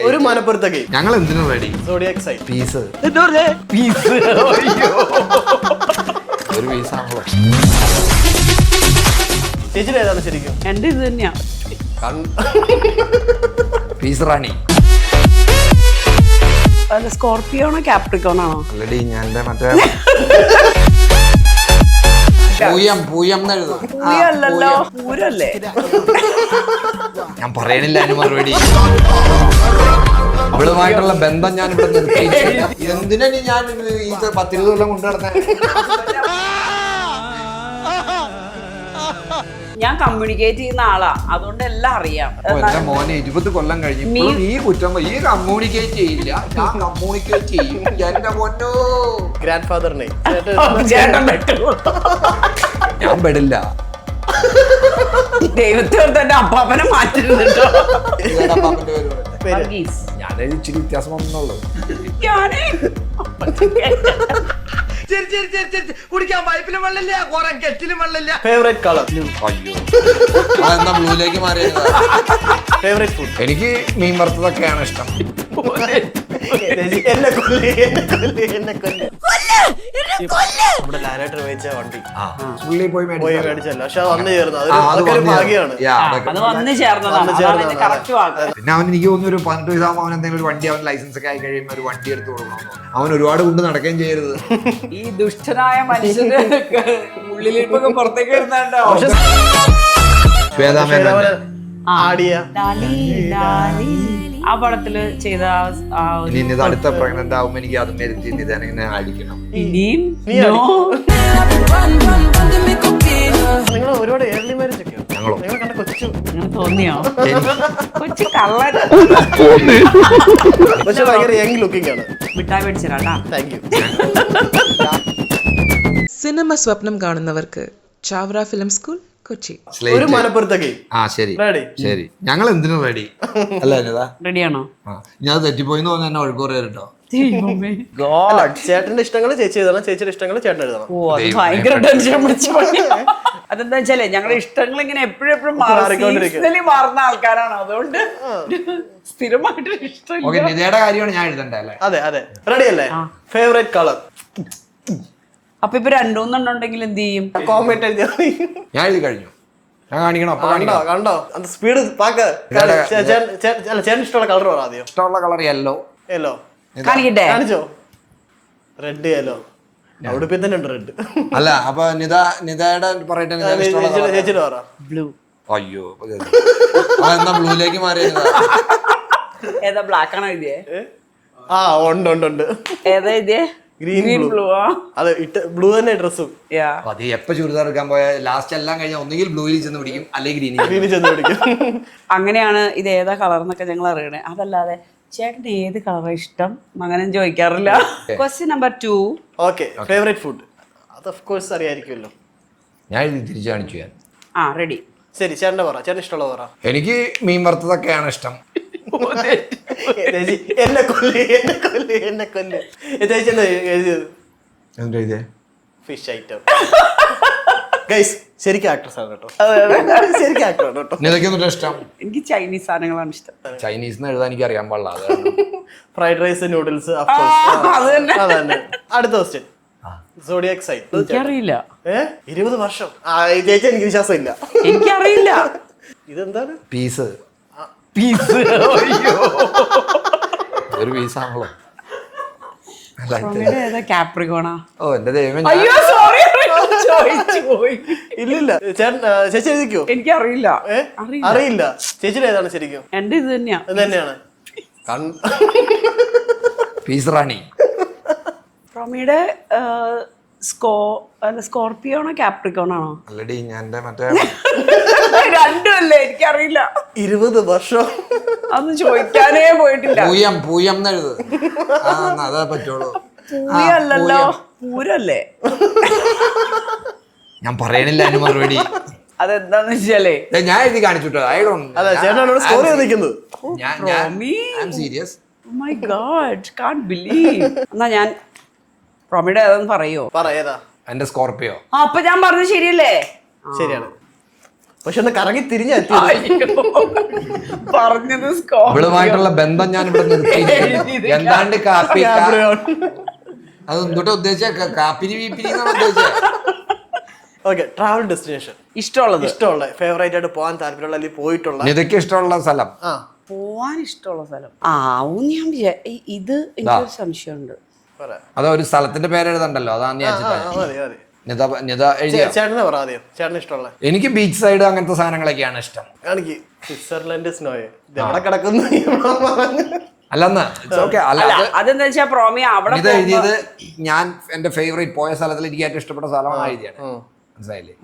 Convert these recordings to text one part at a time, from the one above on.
ഒരു മനപ്പുറത്തൊക്കെ ഞങ്ങൾ എന്തിനും ready. Zodiac sign piece piece ഒരു പീസാണല്ലോ. ചേച്ചിയുടെ ഏതാണ് ശരിക്കും? എന്റെ ഇത് തന്നെയാ. പീസ് റാണി. അല്ല, സ്കോർപിയോണോ കാപ്രിക്കോണോ? ഓൾറെഡി ഞാൻ മറ്റേ പൂയം എന്നെഴുതും. പൂയല്ലല്ലോ, പൂരല്ലേ? ഞാൻ പറയണില്ല അതിന് മറുപടി. അവളുമായിട്ടുള്ള ബന്ധം ഞാൻ ഇവിടെ നിർത്തി. എന്തിനാ ഞാൻ ഈ 10-20 കൊല്ലം കൊണ്ടു നടന്നേ? ഞാൻ കമ്മ്യൂണിക്കേറ്റ് ചെയ്യുന്ന ആളാ, അതുകൊണ്ട് എല്ലാം അറിയാം. എന്റെ മോനെ 20 കൊല്ലം കഴിഞ്ഞു ഇപ്പോഴും ഈ കുറ്റം ഈ കമ്മ്യൂണിക്കേറ്റ് ചെയ്യില്ല. ഞാൻ കമ്മ്യൂണിക്കേറ്റ് ചെയ്യും. എന്റെ പൊന്നോ, ഗ്രാൻഡ് ഫാദറിനെ ചേട്ടൻ പെട്ടു. ഞാൻ പെടില്ല. ദൈവത്തെ തന്നെ അപ്പാപ്പനെ മാറ്റിരുന്നിട്ടോ. ഞാൻ ഇച്ചിരി വ്യത്യാസം വന്നുള്ളൂ. കുടിക്കാൻ പൈപ്പിലും വെള്ളമില്ല, കുറെ കെറ്റിലും വെള്ളമില്ല. Favourite colour? അയ്യോ, അതെന്താ ബ്ലൂയിലേക്ക് മാറിയത്? Favourite food? എനിക്ക് മീൻ വറുത്തതൊക്കെയാണ് ഇഷ്ടം. എന്നെ കൊല്ല്, എന്നെ കൊല്ല്. നമ്മുടെ ലാലേട്ടൻ മേടിച്ച വണ്ടി പുള്ളി പോയി പോയി മേടിച്ചല്ല, പക്ഷെ അത് വന്നു ചേർന്നു. അതൊരു ഭാഗ്യമാണ്. അത് വന്ന് ചേർന്നതാണ്. കറക്റ്റ് വാക്ക്. പിന്നെ അവൻ എനിക്ക് തോന്നുന്നു ഒരു 18 വയസ്സാകുമ്പോൾ അവൻ എന്തെങ്കിലും ഒരു വണ്ടി, അവൻ ലൈസൻസ് ഒക്കെ ആയി കഴിയുമ്പോൾ ഒരു വണ്ടി എടുത്ത് കൊടുക്കണം. അവൻ ഒരുപാട് കൊണ്ട് നടക്കുകയും ചെയ്യരുത്. ഈ ദുഷ്ടനായ മനുഷ്യന്റെ ഉള്ളിലിപ്പൊക്കെ പുറത്തേക്ക് വരുന്നുണ്ടോ? ശ്വേതാമേനോൻ ആടിയ ആ പടത്തില് ചെയ്ത ഇനി ഇത് അടുത്ത പ്രഗ്നന്റ് ആവുമ്പോ എനിക്ക് അതും വരുത്തി ഇങ്ങനെ ആയിരിക്കണം. ഇനിയും നിങ്ങൾ ഒരുപാട് ഏർലി മാരേജ് ഒക്കെയോ? ഞങ്ങളോ? നിങ്ങൾ കണ്ട കൊച്ചു അങ്ങനെ തോന്നിയോ? കൊച്ചു കള്ളൻ. പക്ഷെ ഭയങ്കര യങ് ലുക്കിംഗ് ആണ്. മിഠായി മേടിച്ചരാട്ടാ. Thank you. സിനിമ സ്വപ്നം കാണുന്നവർക്ക് ചാവറ ഫിലിം സ്കൂൾ, കൊച്ചി. ഒരു മനപ്പുറത്തൊക്കെ ശരി റെഡി? ശരി, ഞങ്ങൾ എന്തിനും റെഡി. അല്ല അനിതാ, റെഡിയാണോ? ഞാൻ തെറ്റിപ്പോയിന്ന് തോന്നുന്നു എന്നെ ഒഴുക്കോറ് കേട്ടോ. അല്ല, ചേട്ടന്റെ ഇഷ്ടങ്ങൾ ചേച്ചി എഴുതണം, ചേച്ചിയുടെ ഇഷ്ടങ്ങൾ ചേട്ടൻ എഴുതണം. ഓ, അത് ഭയങ്കര ടെൻഷൻ പിടിച്ച പണിയാ. അതെന്താ വെച്ചാലേ ഞങ്ങളുടെ ഇഷ്ടങ്ങൾ ഇങ്ങനെ എപ്പോഴും മാറുന്ന ആൾക്കാരാണ്, അതുകൊണ്ട് സ്ഥിരമായിട്ട് ഇഷ്ടം. ഓക്കെ, നിതയുടെ കാര്യമാണ് ഞാൻ എഴുതണ്ടേ അല്ലേ? അതെ അതെ, റെഡി അല്ലേ? Favourite colour? അപ്പൊ ഇപ്പൊ രണ്ടുണ്ടെങ്കിൽ എന്ത് ചെയ്യും? കോമന്റ് ഞാൻ എഴുതി കഴിഞ്ഞു. ഞാൻ കാണിക്കണം. അപ്പൊ കണ്ടോ കണ്ടോ അത് സ്പീഡ് പാക്ക്. ചേട്ടൻ ഇഷ്ടമുള്ള കളർ പറ ആദ്യം. ഇഷ്ടമുള്ള കളർ യെല്ലോ. യെല്ലോ കാണിക്കട്ടെ? കാണിച്ചോ? റെഡ് യെല്ലോ ഉടുപ്പിൽ തന്നെ ഉണ്ട് റെഡ്. അല്ല, അപ്പൊ നിതയുടെ പറയട്ടെ. ചേച്ചിയുടെ പറ. ബ്ലൂ. അയ്യോ, എന്താ ബ്ലൂയിലേക്ക് മാറിയത്? ഏതാ? ബ്ലാക്ക് ആണോ എഴുതിയേ? ആ ഉണ്ട് ഉണ്ട് ഉണ്ട്. ഏതാ എഴുതിയേ? Green blue. അത് ഇട്ട് ബ്ലൂ തന്നെ ഡ്രസ്സും. അത് എപ്പോ ചുരിദാർ എടുക്കാൻ പോയ ലാസ്റ്റ് എല്ലാം കഴിഞ്ഞാൽ ഒന്നുകിൽ ബ്ലൂയിൽ ചെന്ന് പിടിക്കും, അല്ലെങ്കിൽ ഗ്രീനിൽ ചെന്ന് പിടിക്കും. അങ്ങനെയാണ് ഇത് ഏതാ കളർ എന്നൊക്കെ ഞങ്ങൾ അറിയണേ. അതല്ലാതെ ചേട്ടന് ഏത് കളറാണ് ഇഷ്ടം അങ്ങനെ ചോദിക്കാറില്ല. Question number 2. Okay, favourite food? അത് ഓഫ് കോഴ്സ് അറിയായിരിക്കുമല്ലോ. ഞാൻ ഇത് തിരിച്ചു കാണിച്ചു. ഞാൻ റെഡി. ശരി, ചേട്ടൻ്റെ പറ. ചേട്ടൻ ഇഷ്ടമുള്ളത് പറ. എനിക്ക് മീൻ വറുത്തതൊക്കെയാണ് ഇഷ്ടം. എന്നെ കൊല്ല്, എന്നെ കൊല്ല്, എന്നെ കൊല്ല്. ചേച്ചി എന്താ എഴുതിയത്? Fish item. ഗൈസ്, ശരിക്കും ആക്ട്രസ് ആണ് കേട്ടോ. ശരിക്കും ആക്ടർ ആണ് കേട്ടോ. ഇതൊക്കെയൊന്നും ഇഷ്ടം. എനിക്ക് ചൈനീസ് സാധനങ്ങളാണ് ഇഷ്ടം. ചൈനീസ് എഴുതാൻ എനിക്ക് അറിയാൻ പാടില്ല. Fried rice, noodles. അതന്നെ. അടുത്ത ക്വസ്റ്റ്യൻ. Zodiac sign? എനിക്കറിയില്ല. 20 വർഷം? ചേച്ചി എനിക്ക് വിശ്വാസം ഇല്ല. എനിക്കറിയില്ല. ഇതെന്താണ്? പീസ്. ഒരു പീസാണല്ലോ. കാപ്രിക്കോണാ? ഓ എന്റെ ദൈവമേ, അയ്യോ സോറി, ചോദിച്ചു പോയി. ഇല്ലില്ല, ചേച്ചി എഴുതിക്കോ? എനിക്കറിയില്ല. അറിയില്ല. ചേച്ചിയുടെ ഏതാണ് ശരിക്കും? എന്റെ ഇത് തന്നെയാ. ഇത് തന്നെയാണ്. പീസ് റാണി. റോമിയുടെ സ്കോർപിയോണോ കാപ്രിക്കോണാണോ? ഓൾറെഡി ഞാൻ മറ്റേ രണ്ടുമല്ലേ? എനിക്കറിയില്ല. 20 വർഷം അതൊന്നും ചോദിക്കാനേ പോയിട്ടില്ല. പൂയം എന്നെഴുത്. അതേ പറ്റുള്ളൂ. പൂയല്ലല്ലോ, പൂരല്ലേ? ഞാൻ പറയണില്ല അതിന് മറുപടി. അതെന്താന്ന് വെച്ചാലേ ഞാൻ എഴുതി കാണിച്ചിട്ടോ. അതെ, ചേട്ടനോട് സ്റ്റോറി എഴുതിക്കുന്നത്. Serious. Oh my God, can't believe. എന്നാ ഞാൻ റോമിയുടെ ഏതാന്ന് പറയോ? പറ, ഏതാ? എന്റെ സ്കോർപിയോ. അപ്പൊ ഞാൻ പറഞ്ഞത് ശരിയല്ലേ? ശരിയാണ്. പക്ഷെ ഒന്ന് കറങ്ങി തിരിഞ്ഞെത്തി. പറഞ്ഞത് ഇവളുമായിട്ടുള്ള ബന്ധം ഞാൻ ഇവിടെ നിർത്തി. എന്താണ്ട് കാപ്പി അത് എന്തുട്ടാ ഉദ്ദേശിച്ച കാപ്പിരി വീപ്പിരി എന്നാണ് ഉദ്ദേശിച്ചത്. ഓക്കെ, ട്രാവൽ ഡെസ്റ്റിനേഷൻ ഇഷ്ടമുള്ള ഫേവറേറ്റ് ആയിട്ട് പോകാൻ താല്പര്യമുള്ള അല്ലെങ്കിൽ പോയിട്ടുള്ള ഇതൊക്കെ ഇഷ്ടമുള്ള സ്ഥലം. പോവാൻ ഇഷ്ടമുള്ള സ്ഥലം ഞാൻ ഇത് എനിക്കൊരു സംശയമുണ്ട്. അത് ഒരു സ്ഥലത്തിന്റെ പേര് എഴുതണ്ടല്ലോ, അതാണ് ഞാൻ ചേട്ടനെ പറ ആദ്യം, ചേട്ടന് ഇഷ്ടമുള്ള. എനിക്ക് ബീച്ച് സൈഡ് അങ്ങനത്തെ സാധനങ്ങളൊക്കെയാണ് ഇഷ്ടം. കാണിക്ക് സ്വിറ്റ്സർലൻഡ് സ്നോയെ എവിടെ കിടക്കുന്നു അല്ലെന്ന് അതെന്താ വെച്ചാ പ്രോമി അവിടെ ഇത് എഴുതിയത് ഞാൻ എന്റെ ഫേവറേറ്റ് പോയ സ്ഥലത്തിൽ എനിക്ക് ഏറ്റവും ഇഷ്ടപ്പെട്ട സ്ഥലമാണ് എഴുതിയാണ്. മനസ്സിലായില്ലേ?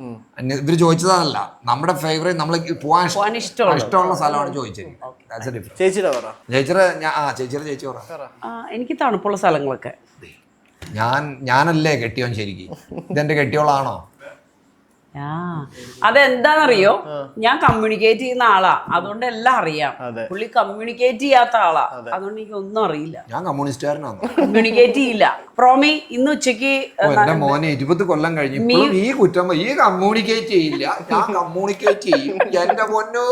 ഇവര് ചോദിച്ചതല്ല, നമ്മുടെ ഫേവറേറ്റ് നമ്മൾ പോവാൻ ഇഷ്ടമുള്ള സ്ഥലമാണ് ചോദിച്ചത്. ചേച്ചിയുടെ പറ. ചേച്ചി പറ. എനിക്ക് തണുപ്പുള്ള സ്ഥലങ്ങളൊക്കെ. ഞാനല്ലേ കെട്ടിയോൻ ശരിക്കും? ഇതെന്റെ കെട്ടിയോളാണോ? അതെന്താണെന്നറിയോ, ഞാൻ കമ്മ്യൂണിക്കേറ്റ് ചെയ്യുന്ന ആളാ, അതുകൊണ്ട് എല്ലാം അറിയാം. പുള്ളി കമ്മ്യൂണിക്കേറ്റ് ചെയ്യാത്ത ആളാ, അതുകൊണ്ട് എനിക്ക് ഒന്നും അറിയില്ല. ഞാൻ കമ്മ്യൂണിസ്റ്റുകാരനാണ്, കമ്മ്യൂണിക്കേറ്റ് ചെയ്യില്ല. പ്രോമി ഇന്ന് ഉച്ചക്ക് എന്റെ മോനെ 20 കൊല്ലം കഴിഞ്ഞു ഈ കുറ്റം ഈ കമ്മ്യൂണിക്കേറ്റ് ചെയ്യില്ല. ഞാൻ കമ്മ്യൂണിക്കേറ്റ് ചെയ്യും എന്റെ പൊന്നോ.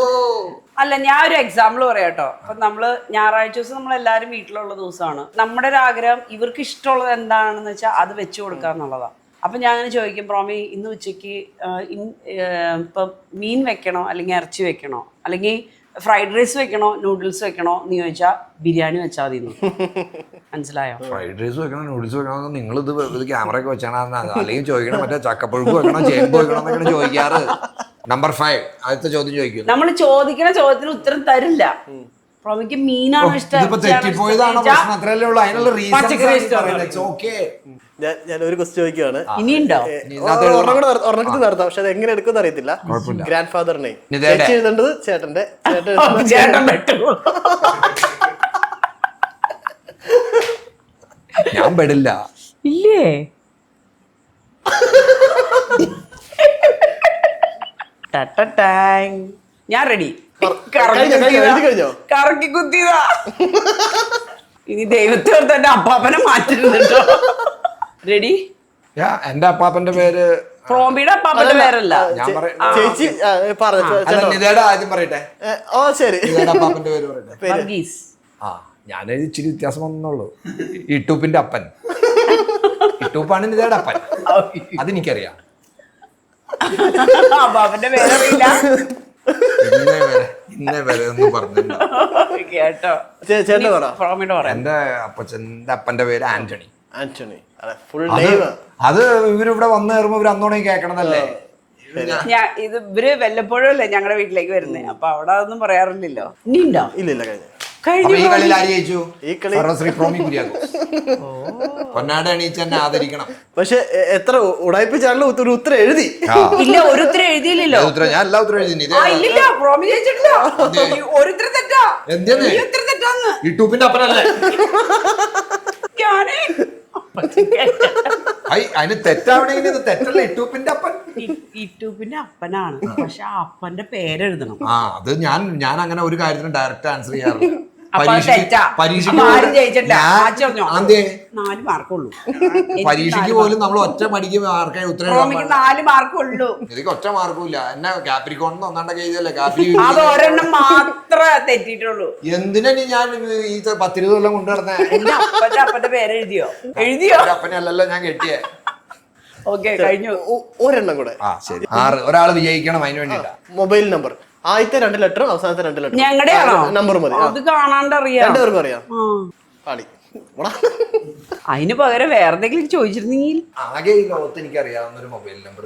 അല്ല, ഞാൻ ഒരു എക്സാമ്പിൾ പറയാട്ടോ. അപ്പൊ നമ്മള് ഞായറാഴ്ച ദിവസം നമ്മളെല്ലാരും വീട്ടിലുള്ള ദിവസമാണ്. നമ്മുടെ ഒരു ആഗ്രഹം ഇവർക്ക് ഇഷ്ടമുള്ളത് എന്താണെന്ന് വെച്ചാൽ അത് വെച്ചു കൊടുക്കുക എന്നുള്ളതാ. അപ്പം ഞാൻ അങ്ങനെ ചോദിക്കും, പ്രോമി ഇന്ന് ഉച്ചയ്ക്ക് ഇപ്പം മീൻ വെക്കണോ അല്ലെങ്കിൽ ഇറച്ചി വെക്കണോ അല്ലെങ്കിൽ ഫ്രൈഡ് റൈസ് വെക്കണോ നൂഡിൽസ് വെക്കണോ എന്ന് ചോദിച്ചാൽ ബിരിയാണി വെച്ചാൽ മതി. മനസ്സിലായോ? ഫ്രൈഡ് റൈസ് വെക്കണം നൂഡിൽസ് വെക്കണോ നിങ്ങൾ ഇത് ക്യാമറ ഒക്കെ വെച്ചാണ്, അല്ലെങ്കിൽ ചോദിക്കണം മറ്റേ ചക്കപ്പഴുക്ക് വെക്കണോ ചേമ്പ് വെക്കണോ എന്നൊക്കെയാണ് ചോദിക്കാറ്. നമ്പർ 5 ആദ്യത്തെ ചോദ്യം ചോദിക്കും. നമ്മൾ ചോദിക്കുന്ന ചോദ്യത്തിന് ഉത്തരം തരില്ല. പ്രോമിക്ക് മീനാണോ ഇഷ്ടം? ഞാൻ ഒരു ക്വസ്റ്റ്യൻ ചോദിക്കുകയാണ്. ഇനിയുണ്ടോ? ഒരെണ്ണത്തിൽ നടത്താം, പക്ഷെ അത് എങ്ങനെ എടുക്കുന്ന അറിയത്തില്ല. ഗ്രാൻഡ് ഫാദർ നെയിം എഴുതേണ്ടത് ചേട്ടന്റെ. ഞാൻ പെടില്ല. ഇല്ലേ? ഞാൻ റെഡി. കറക്കി കുത്തിയതാ. ഇനി ദൈവത്തെ തന്നെ അപ്പാപ്പനെ മാറ്റിരുന്നുണ്ടോ? റെഡി? എന്റെ അപ്പാപ്പന്റെ പേര് പ്രോമിയുടെ അപ്പാപ്പന്റെ പേരല്ല. ചേച്ചി ആദ്യം പറയട്ടെ. ഓ ശരി, അപ്പാപ്പന്റെ പേര് പറയട്ടെ. വർഗീസ്. ഞാൻ ഇച്ചിരി വ്യത്യാസം വന്നുള്ളൂ. ഇട്ടൂപ്പിന്റെ അപ്പൻ. ഇട്ടൂപ്പാണ് നിതയുടെ അപ്പൻ, അതെനിക്കറിയാം. അപ്പാപ്പന്റെ പേരറിയില്ല. ഇന്നേ വരെ ഒന്നും പറഞ്ഞില്ല കേട്ടോ. എന്റെ അപ്പച്ചന്റെ അപ്പന്റെ പേര് ആന്റണി. ആന്റണി അത് ഇവരിവിടെ വന്നു കയറുമ്പോ ഇവര് അന്നോടെ കേൾക്കണതല്ലേ. ഇത് ഇവര് വല്ലപ്പോഴും അല്ലേ ഞങ്ങളുടെ വീട്ടിലേക്ക് വരുന്നേ, അപ്പൊ അവിടെ അതൊന്നും പറയാറില്ലല്ലോ. ഇനി ഉണ്ടോ? ഇല്ല, പൊന്നാട് എണീച്ച് തന്നെ ആദരിക്കണം. പക്ഷെ എത്ര ഉടായ്പ ചാനൽ ഒരു ഉത്തരം എഴുതി. ഇല്ല, ഒരു ഉത്തരം എഴുതിയില്ലല്ലോ. ഞാൻ എല്ലാ ഉത്തരം എഴുതി. യൂട്യൂബിന്റെ അപ്പനല്ലേ? അതിന് തെറ്റാവണെങ്കിൽ ഇത് തെറ്റല്ല. ഇട്ടൂപ്പിന്റെ അപ്പൻ ഇട്ടൂപ്പിന്റെ അപ്പനാണ്, പക്ഷെ ആ അപ്പന്റെ പേരെഴുതണം. അത് ഞാൻ അങ്ങനെ ഒരു കാര്യത്തിന് ഡയറക്റ്റ് ആൻസർ ചെയ്യാറില്ല. പരീക്ഷയ്ക്ക് പോലും നമ്മൾ ഒറ്റ മടിക്ക് മാർക്കായി ഉത്തരം 4 മാർക്കുള്ളൂ. എനിക്ക് ഒറ്റ മാർക്കുമില്ല. എന്നെ കാപ്രിക്കോൺ ഒന്നാണ്ടൊക്കെ എഴുതിയല്ലേ കാപ്രി. അത് ഒരെണ്ണം മാത്രമേ തെറ്റിട്ടുള്ളൂ. എന്തിനാ ഞാൻ ഈ 10-20 കൊല്ലം കൊണ്ടു നടന്നേ? അപ്പന്റെ പേരെഴുതിയോ? അപ്പനല്ലല്ലോ ഞാൻ കെട്ടിയേ. ഓക്കെ, കഴിഞ്ഞു. ഒരെണ്ണം കൂടെ. ശരി, 6. ഒരാൾ വിജയിക്കണം, അതിന് വേണ്ടിട്ടാ. മൊബൈൽ നമ്പർ ആദ്യത്തെ 2 ലെറ്ററും അവസാനത്തെ 2 ലെറ്ററും ഞങ്ങളുടെ നമ്പർ മതി. അത് കാണാണ്ട് അറിയാം. 2 പേർക്കും അറിയാം. അതിന് പകരം വേറെ എന്തെങ്കിലും ചോദിച്ചിരുന്നെങ്കിൽ. ആകെ ഈ ലോകത്ത് എനിക്ക് അറിയാവുന്ന ഒരു മൊബൈൽ നമ്പർ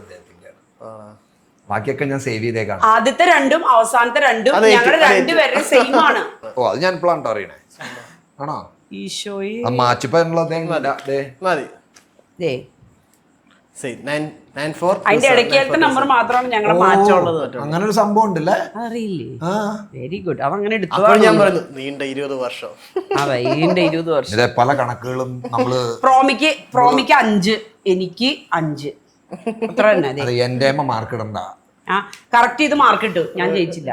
ബാക്കിയൊക്കെ ഞാൻ സേവ് ചെയ്തേക്കാണ്. ആദ്യത്തെ 2ഉം അവസാനത്തെ 2ഉം ഞങ്ങളുടെ 2 പേരുടെ സെയിം ആണ്. ഓ, അത് ഞാൻ ഇപ്പോഴാണ് അറിയണേ. ആണോ? ഈശോയെ, മതി. അതിന്റെ ഇടയ്ക്കത്തെ നമ്പർ മാത്രമാണ് ഞങ്ങളുടെ മാറ്റമുള്ളത്. അങ്ങനെ ഒരു സംഭവം ഉണ്ടല്ലേ? അറിയില്ലേ? Very good. അതങ്ങനെ എടുത്തു. ഞാൻ പറഞ്ഞു നീണ്ട 20 വർഷം. അതെ, ഇതിന്റെ 20 വർഷം. പല കണക്കുകളും നമ്മള്. പ്രോമിക്ക് 5, എനിക്ക് 5. അത്ര തന്നെ. എന്റെ മാർക്ക് ഇടണ്ട. കറക്റ്റ് ചെയ്ത് മാർക്ക് ഇട്ടു. ഞാൻ ജയിച്ചില്ല,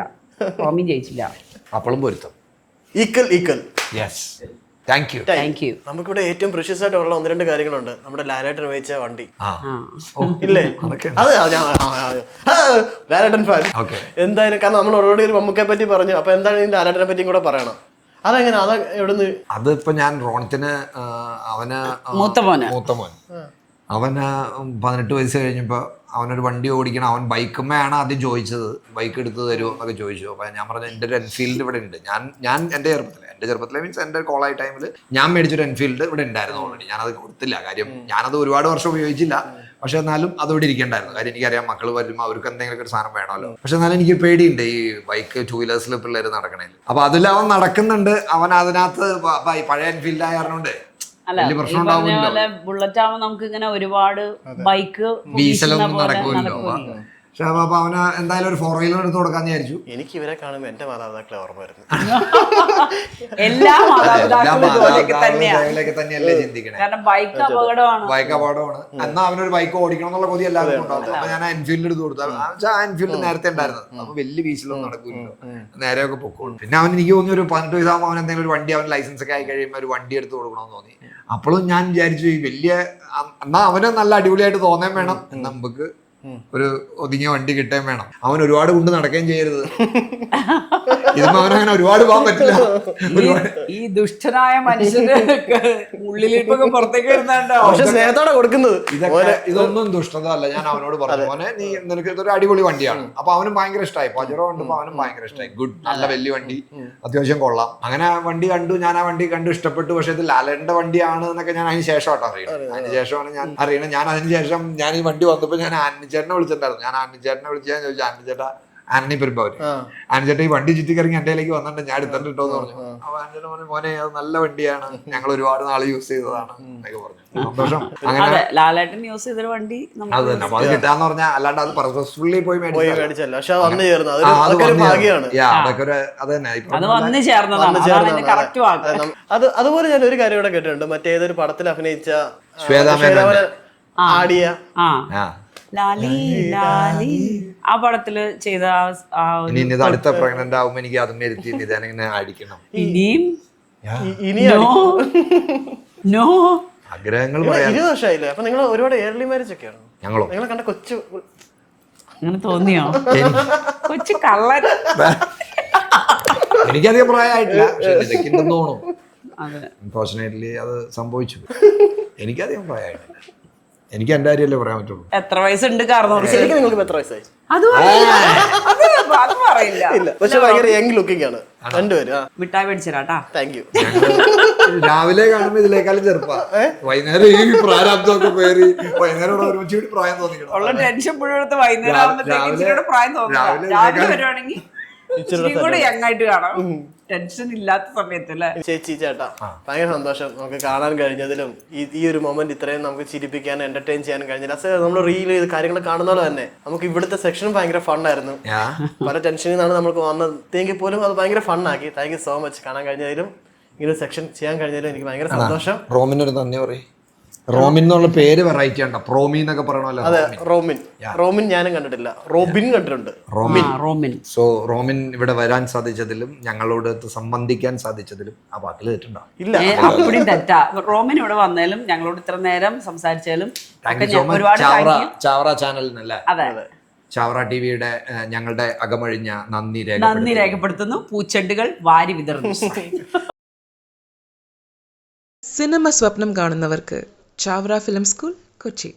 പ്രോമി ജയിച്ചില്ല. അപ്പോഴും പൊരുത്തം. Equal. Yes. Thank you. Thank you. നമുക്കിവിടെ ഏറ്റവും പ്രഷ്യസ് ആയിട്ടുള്ള 1-2 കാര്യങ്ങളുണ്ട്. നമ്മുടെ ലാലേട്ടൻ ഉപയോഗിച്ച വണ്ടി ആ ഇല്ലേ, അത് ലാലേട്ടൻ ഫാൻ ഓക്കെ. എന്തായാലും, കാരണം നമ്മൾ ഓൾറെഡി ഒരു മമ്മൂക്കയെ പറ്റി പറഞ്ഞു, അപ്പൊ എന്താണ് ഈ ലാലേട്ടനെ പറ്റിയും കൂടെ പറയണം. അതെങ്ങനെ, അത് എവിടുന്ന്? അതിപ്പോ ഞാൻ റോണത്തിന് അവന് മൂത്ത മോൻ അവന് 18 വയസ്സ് കഴിഞ്ഞപ്പോൾ അവനൊരു വണ്ടി ഓടിക്കണം. അവൻ ബൈക്കുമ്മയാണ് ആദ്യം ചോദിച്ചത്, ബൈക്ക് എടുത്ത് തരുമോ എന്നൊക്കെ ചോദിച്ചു. അപ്പോൾ ഞാൻ പറഞ്ഞു എൻ്റെ ഒരു എൻഫീൽഡ് ഇവിടെ ഉണ്ട്. ഞാൻ എൻ്റെ ചെറുപ്പത്തിലെ മീൻസ് എൻ്റെ കോളായ ടൈമിൽ ഞാൻ മേടിച്ചൊരു എൻഫീൽഡ് ഇവിടെ ഉണ്ടായിരുന്നു ഓൾറെഡി. ഞാനത് കൊടുത്തില്ല, കാര്യം ഞാനത് ഒരുപാട് വർഷം ഉപയോഗിച്ചില്ല. പക്ഷെ എന്നാലും അതോടെ ഇരിക്കണ്ടായിരുന്നു, കാര്യം എനിക്കറിയാം മക്കൾ വരുമ്പോൾ അവർക്ക് എന്തെങ്കിലും ഒരു സാധനം വേണമല്ലോ. പക്ഷെ എന്നാലും എനിക്ക് പേടിയുണ്ട് ഈ ബൈക്ക് 2 വീലേഴ്സിൽ പിള്ളേർ നടക്കണേൽ. അപ്പോൾ അതിൽ അവൻ നടക്കുന്നുണ്ട്. അവൻ അതിനകത്ത് പഴയ എൻഫീൽഡ് ആയതുകൊണ്ട് വലിയ പ്രശ്നം ഉണ്ടാവില്ല. ബുള്ളറ്റ് ആവുമ്പോൾ നമുക്ക് ഇങ്ങനെ ഒരുപാട് ബൈക്ക് വീശലൊന്നും നടക്കുമല്ലോ. പക്ഷെ അപ്പൊ അവന് എന്തായാലും ഒരു 4 വീലർ എടുത്ത് കൊടുക്കാന്ന് വിചാരിച്ചു. എനിക്ക് ഇവരെ കാണുമ്പോൾ എന്റെ മാതാപിതാക്കളെ ഓർമ്മ വരുന്നു. എല്ലാ മാതാപിതാക്കളും തന്നെയല്ലേ ചിന്തിക്കണേ. കാരണം ബൈക്ക് അപകടമാണ്. ബൈക്ക് അപകടമാണ്. എന്നാ അവനൊരു ബൈക്ക് ഓടിക്കണം എന്നുള്ള കൊതി എല്ലാവർക്കും ഉണ്ടാവും. അപ്പൊ ഞാൻ എൻഫീൽഡ് എടുത്ത് കൊടുത്തു. ആ എൻഫീൽഡ് നേരത്തെ ഉണ്ടായിരുന്നത്, അപ്പൊ വലിയ വീശലൊന്നും നടക്കില്ലല്ലോ, നേരെയൊക്കെ പൊക്കോളും. പിന്നെ അവൻ എനിക്ക് തോന്നി ഒരു 18 വയസ്സാകുമ്പോൾ അവൻ എന്തെങ്കിലും ഒരു വണ്ടി, അവൻ ലൈസൻസ് ഒക്കെ ആയി കഴിയുമ്പോൾ ഒരു വണ്ടി എടുത്ത് കൊടുക്കണമെന്ന് തോന്നി. അപ്പോഴും ഞാൻ വിചാരിച്ചു ഈ വലിയ, എന്നാ അവന് നല്ല അടിപൊളിയായിട്ട് തോന്നാൻ വേണം, നമുക്ക് ഒരു ഒതുങ്ങിയ വണ്ടി കിട്ടാൻ വേണം. അവൻ ഒരുപാട് കൊണ്ട് നടക്കുകയും ചെയ്യരുത്. ഇതൊന്നും അവനങ്ങനെ ഒരുപാട് പോകാൻ പറ്റില്ല. ഈ ദുഷ്ടനായ മനുഷ്യന് ഉള്ളിലിപ്പൊക്കെ പുറത്തേക്ക് വരുന്നുണ്ടോ? പക്ഷെ സ്നേഹത്തോടെ കൊടുക്കുന്നത്. ഇതൊന്നും ദുഷ്ടത അല്ല. ഞാൻ അവനോട് പറഞ്ഞു, മോനെ നീ നിനക്ക് ഇതൊരു അടിപൊളി വണ്ടിയാണ്. അപ്പൊ അവനും ഭയങ്കര ഇഷ്ടമായി. പജറോ കണ്ടപ്പോ അവനും ഭയങ്കര ഇഷ്ടമായി. ഗുഡ്, നല്ല വലിയ വണ്ടി, അത്യാവശ്യം കൊള്ളാം. അങ്ങനെ വണ്ടി കണ്ടു, ഞാൻ ആ വണ്ടി കണ്ടു, ഇഷ്ടപ്പെട്ടു. പക്ഷെ ഇത് ലാലേട്ടന്റെ വണ്ടിയാണ് എന്നൊക്കെ ഞാൻ അതിന് ശേഷമാട്ടോ അറിയണം. അതിന് ശേഷമാണ് ഞാൻ അറിയണം. ഞാൻ അതിന് ശേഷം ഞാൻ ഈ വണ്ടി വന്നപ്പോ ഞാൻ ചേട്ടനെ വിളിച്ചിട്ടുണ്ടായിരുന്നു. ഞാൻ ചേട്ടനെ വിളിച്ച് ഞാൻ ചോദിച്ചു, ചേട്ടാ ആന്റണി പെരുമ്പാവൂര്, ചേട്ടാ ഈ വണ്ടി ചുറ്റിക്കറങ്ങി എൻ്റെ കയ്യിലേക്ക് വന്നിട്ടുണ്ട്, ഞാൻ എടുത്തിട്ട് ഇട്ടോന്ന് പറഞ്ഞു. അപ്പൊ ആന്റണി പറഞ്ഞു, മോനെ അത് നല്ല വണ്ടിയാണ്, ഞങ്ങൾ ഒരുപാട് നാള് യൂസ് ചെയ്തതാണ് എന്നൊക്കെ പറഞ്ഞു. സന്തോഷം. അങ്ങനെ ലാലേട്ടൻ യൂസ് ചെയ്തൊരു വണ്ടി അത് തന്നെ. അപ്പൊ അത് കിട്ടാന്ന് പറഞ്ഞാൽ അല്ലാണ്ട് അത് പർപ്പസ്ഫുള്ളി പോയി മേടിച്ചല്ല. പക്ഷെ അത് വന്നു ചേർന്നു, അതൊക്കെ ഒരു ഭാഗ്യമാണ്. അതൊക്കെ ഒരു അത് തന്നെ അത് വന്നു ചേർന്നതാണ്. അതുപോലെ ഞാൻ ഒരു കാര്യം ഇവിടെ കേട്ടിട്ടുണ്ട്. മറ്റേതൊരു പടത്തിൽ അഭിനയിച്ച ശ്വേതാമേനോൻ ആടിയ ലാലി ലാലി ആ പടത്തില് ചെയ്ത ഇനി ഇത് അടുത്ത പ്രഗ്നന്റ് ആവുമ്പോ എനിക്ക് അതും വരുത്തി ഇങ്ങനെ അടിക്കണം. ഇനിയും നോ ആഗ്രഹങ്ങൾ 20 വർഷമായില്ലേ? അപ്പൊ നിങ്ങൾ ഒരുപാട് ഏർലി മാരേജ് ഒക്കെയാണ്. ഞങ്ങളോ? നിങ്ങൾ കണ്ട കൊച്ചു അങ്ങനെ തോന്നിയോ? കൊച്ചു കള്ളൻ. എനിക്കധികം പ്രായമായിട്ടില്ല, പക്ഷെ ഇതൊക്കെ ഉണ്ടെന്ന് തോന്നുന്നു. അൺഫോർച്ചുനേറ്റ്ലി അത് സംഭവിച്ചു. എനിക്കധികം പ്രായമായിട്ടില്ല. എനിക്ക് എന്റെ കാര്യമല്ലേ പറയാൻ പറ്റുള്ളൂ. എത്ര വയസ്സുണ്ട്? കാരണം ശരിക്കും നിങ്ങൾക്ക് എത്ര വയസ്സായി? അത് പറയില്ല. പക്ഷെ ഭയങ്കര യങ് ലുക്കിംഗ് ആണ് രണ്ടുപേരും. മിഠായി മേടിച്ചേരാട്ടാ. Thank you. രാവിലെ കാണുമ്പോ ഇതിലേക്കാളും ചെറുപ്പാ, വൈകുന്നേരം ഈ പ്രാരാബ്ദമൊക്കെ പേര് വൈകുന്നേരം ഒരുമിച്ച് പ്രായം തോന്നിക്കണം. ഉള്ള ടെൻഷൻ മുഴുവൻ വൈകുന്നേരം ആകുമ്പോഴത്തേക്കും പ്രായം തോന്നില്ല. രാവിലെ വരുവാണെങ്കിൽ കൂടെ യങ്ങായിട്ട് കാണാം, ടെൻഷൻ ഇല്ലാത്ത സമയത്ത് അല്ലേ? ചേച്ചി ചേട്ടാ, ഭയങ്കര സന്തോഷം നമുക്ക് കാണാൻ കഴിഞ്ഞതിലും ഈ ഒരു മൊമെന്റ് ഇത്രയും നമുക്ക് ചിരിപ്പിക്കാൻ എന്റർടൈൻ ചെയ്യാൻ കഴിഞ്ഞില്ല. നമ്മൾ റീൽ ചെയ്ത് കാര്യങ്ങൾ കാണുന്നത് തന്നെ നമുക്ക് ഇവിടുത്തെ സെക്ഷനും ഭയങ്കര ഫണ്ണായിരുന്നു. പല ടെൻഷനിൽ നിന്നാണ് നമുക്ക് വന്നതെങ്കിൽ പോലും അത് ഭയങ്കര ഫണ്ണാക്കി. Thank you so much. കാണാൻ കഴിഞ്ഞതിലും ഇങ്ങനെ സെക്ഷൻ ചെയ്യാൻ കഴിഞ്ഞതിലും എനിക്ക് ഭയങ്കര സന്തോഷം. റോമിനൊരു നന്ദി പറയും. റോമിൻ എന്നുള്ള പേര് വെറൈറ്റി ഉണ്ടോ? പ്രോമി എന്നൊക്കെ പറയണല്ലോ. അതെ, റോമിൻ ഞാനും കണ്ടിട്ടില്ല, റോബിൻ കണ്ടിട്ടുണ്ട്. റോമിൻ. സോ റോമിൻ ഇവിടെ വരാൻ സാധിച്ചതിലും ഞങ്ങളോട് സംബന്ധിക്കാൻ സാധിച്ചതിലും ആ പാട്ടിൽ തെറ്റുണ്ടാവും. ഇല്ല, അപ്പടിയും തെറ്റാ. റോമിൻ ഇവിടെ വന്നാലും ഞങ്ങളോട് ഇത്ര നേരം സംസാരിച്ചാലും ചാവറ ചാനലിനല്ലേ, അതെ, ചാവറ ടിവിയുടെ ഞങ്ങളുടെ അകമഴിഞ്ഞ നന്ദി രേഖപ്പെടുത്തുന്നു. പൂച്ചെണ്ടുകൾ വാരി വിതറുന്നു. സിനിമ സ്വപ്നം കാണുന്നവർക്ക് ചാവറ ഫിലിം സ്കൂൾ, കൊച്ചി.